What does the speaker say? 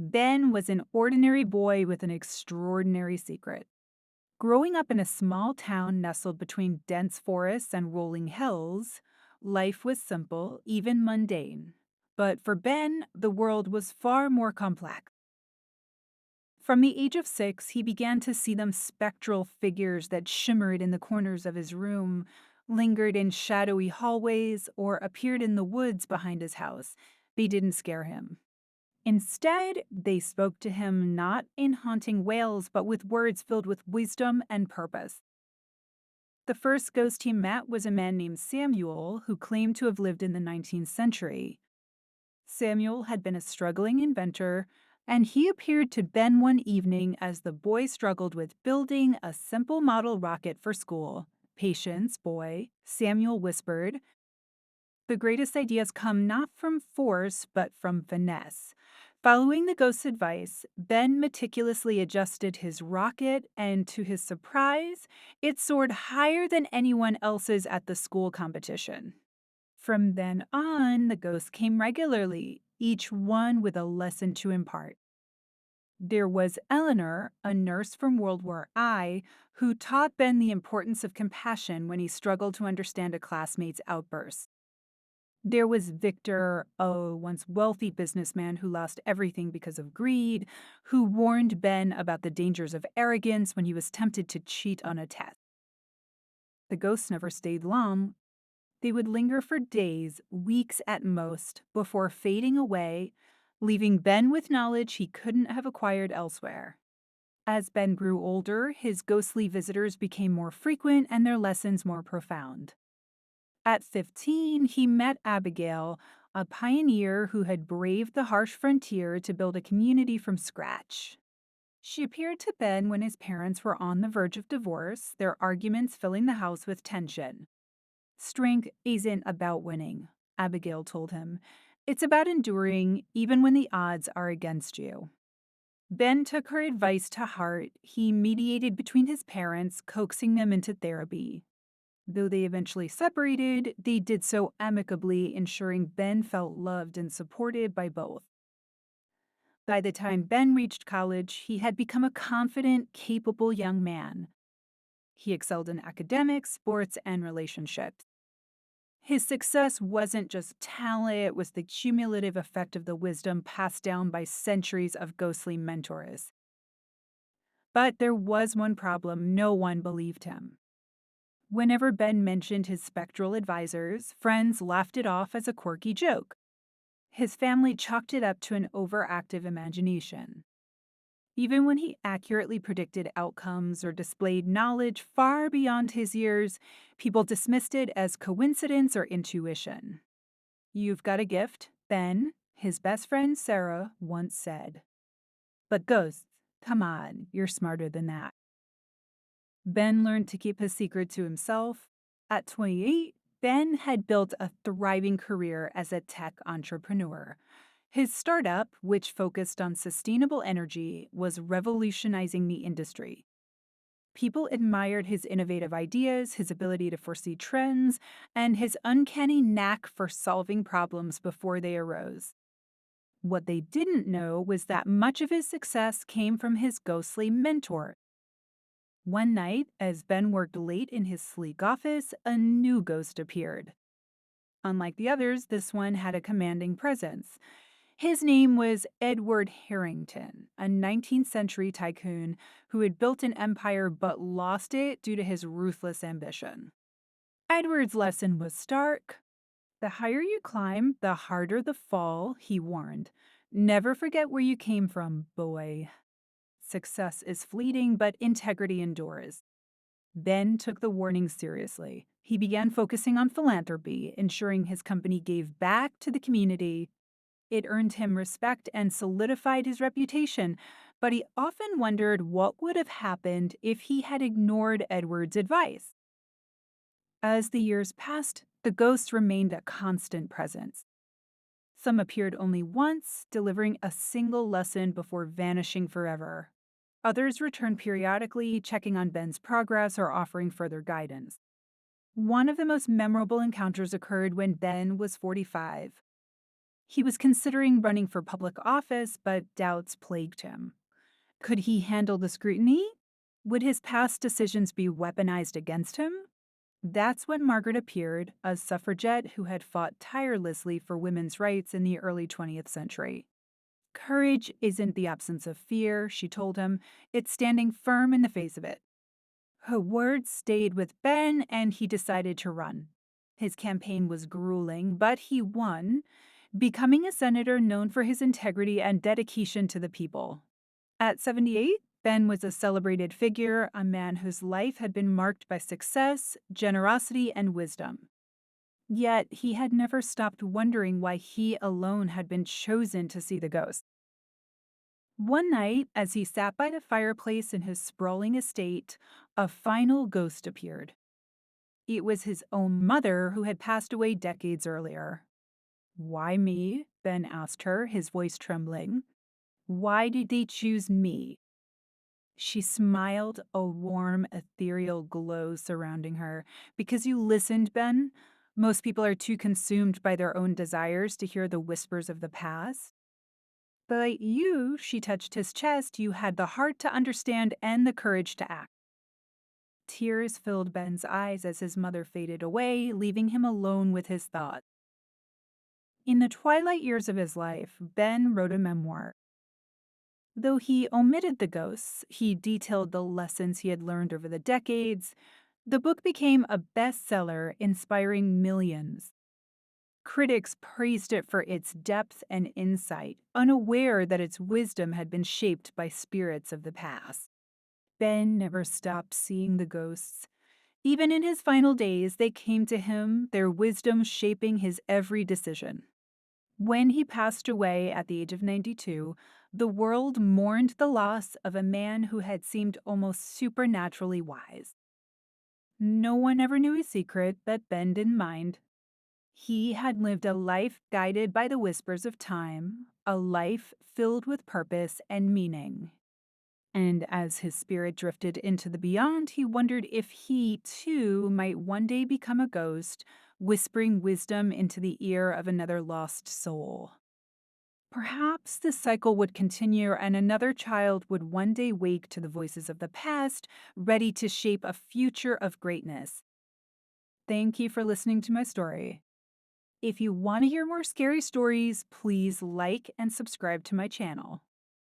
Ben was an ordinary boy with an extraordinary secret. Growing up in a small town nestled between dense forests and rolling hills, life was simple, even mundane. But for Ben, the world was far more complex. From the age of 6, he began to see them spectral figures that shimmered in the corners of his room, lingered in shadowy hallways, or appeared in the woods behind his house. They didn't scare him. Instead, they spoke to him not in haunting wails, but with words filled with wisdom and purpose. The first ghost he met was a man named Samuel, who claimed to have lived in the 19th century. Samuel had been a struggling inventor, and he appeared to Ben one evening as the boy struggled with building a simple model rocket for school. Patience, boy, Samuel whispered. The greatest ideas come not from force, but from finesse. Following the ghost's advice, Ben meticulously adjusted his rocket, and to his surprise, it soared higher than anyone else's at the school competition. From then on, the ghosts came regularly, each one with a lesson to impart. There was Eleanor, a nurse from World War I, who taught Ben the importance of compassion when he struggled to understand a classmate's outburst. There was Victor, a once wealthy businessman who lost everything because of greed, who warned Ben about the dangers of arrogance when he was tempted to cheat on a test. The ghosts never stayed long. They would linger for days, weeks at most, before fading away, leaving Ben with knowledge he couldn't have acquired elsewhere. As Ben grew older, his ghostly visitors became more frequent and their lessons more profound. At 15, he met Abigail, a pioneer who had braved the harsh frontier to build a community from scratch. She appeared to Ben when his parents were on the verge of divorce, their arguments filling the house with tension. Strength isn't about winning, Abigail told him. It's about enduring, even when the odds are against you. Ben took her advice to heart. He mediated between his parents, coaxing them into therapy. Though they eventually separated, they did so amicably, ensuring Ben felt loved and supported by both. By the time Ben reached college, he had become a confident, capable young man. He excelled in academics, sports, and relationships. His success wasn't just talent, it was the cumulative effect of the wisdom passed down by centuries of ghostly mentors. But there was one problem: no one believed him. Whenever Ben mentioned his spectral advisors, friends laughed it off as a quirky joke. His family chalked it up to an overactive imagination. Even when he accurately predicted outcomes or displayed knowledge far beyond his years, people dismissed it as coincidence or intuition. "You've got a gift," Ben, his best friend Sarah, once said. "But ghosts, come on, you're smarter than that." Ben learned to keep his secret to himself. At 28, Ben had built a thriving career as a tech entrepreneur. His startup, which focused on sustainable energy, was revolutionizing the industry. People admired his innovative ideas, his ability to foresee trends, and his uncanny knack for solving problems before they arose. What they didn't know was that much of his success came from his ghostly mentor. One night, as Ben worked late in his sleek office, a new ghost appeared. Unlike the others, this one had a commanding presence. His name was Edward Harrington, a 19th century tycoon who had built an empire but lost it due to his ruthless ambition. Edward's lesson was stark. The higher you climb, the harder the fall, he warned. Never forget where you came from, boy. Success is fleeting, but integrity endures. Ben took the warning seriously. He began focusing on philanthropy, ensuring his company gave back to the community. It earned him respect and solidified his reputation, but he often wondered what would have happened if he had ignored Edward's advice. As the years passed, the ghosts remained a constant presence. Some appeared only once, delivering a single lesson before vanishing forever. Others returned periodically, checking on Ben's progress or offering further guidance. One of the most memorable encounters occurred when Ben was 45. He was considering running for public office, but doubts plagued him. Could he handle the scrutiny? Would his past decisions be weaponized against him? That's when Margaret appeared, a suffragette who had fought tirelessly for women's rights in the early 20th century. Courage isn't the absence of fear, she told him, it's standing firm in the face of it. Her words stayed with Ben, and he decided to run. His campaign was grueling, but he won, becoming a senator known for his integrity and dedication to the people. At 78, Ben was a celebrated figure, a man whose life had been marked by success, generosity, and wisdom. Yet he had never stopped wondering why he alone had been chosen to see the ghost. One night, as he sat by the fireplace in his sprawling estate, a final ghost appeared. It was his own mother who had passed away decades earlier. "Why me?" Ben asked her, his voice trembling. "Why did they choose me?" She smiled, a warm, ethereal glow surrounding her. "Because you listened, Ben. Most people are too consumed by their own desires to hear the whispers of the past. But you," she touched his chest, "you had the heart to understand and the courage to act." Tears filled Ben's eyes as his mother faded away, leaving him alone with his thoughts. In the twilight years of his life, Ben wrote a memoir. Though he omitted the ghosts, he detailed the lessons he had learned over the decades. The book became a bestseller, inspiring millions. Critics praised it for its depth and insight, unaware that its wisdom had been shaped by spirits of the past. Ben never stopped seeing the ghosts. Even in his final days, they came to him, their wisdom shaping his every decision. When he passed away at the age of 92, the world mourned the loss of a man who had seemed almost supernaturally wise. No one ever knew his secret, but Ben didn't mind. He had lived a life guided by the whispers of time, a life filled with purpose and meaning. And as his spirit drifted into the beyond, he wondered if he, too, might one day become a ghost, whispering wisdom into the ear of another lost soul. Perhaps this cycle would continue, and another child would one day wake to the voices of the past, ready to shape a future of greatness. Thank you for listening to my story. If you want to hear more scary stories, please like and subscribe to my channel.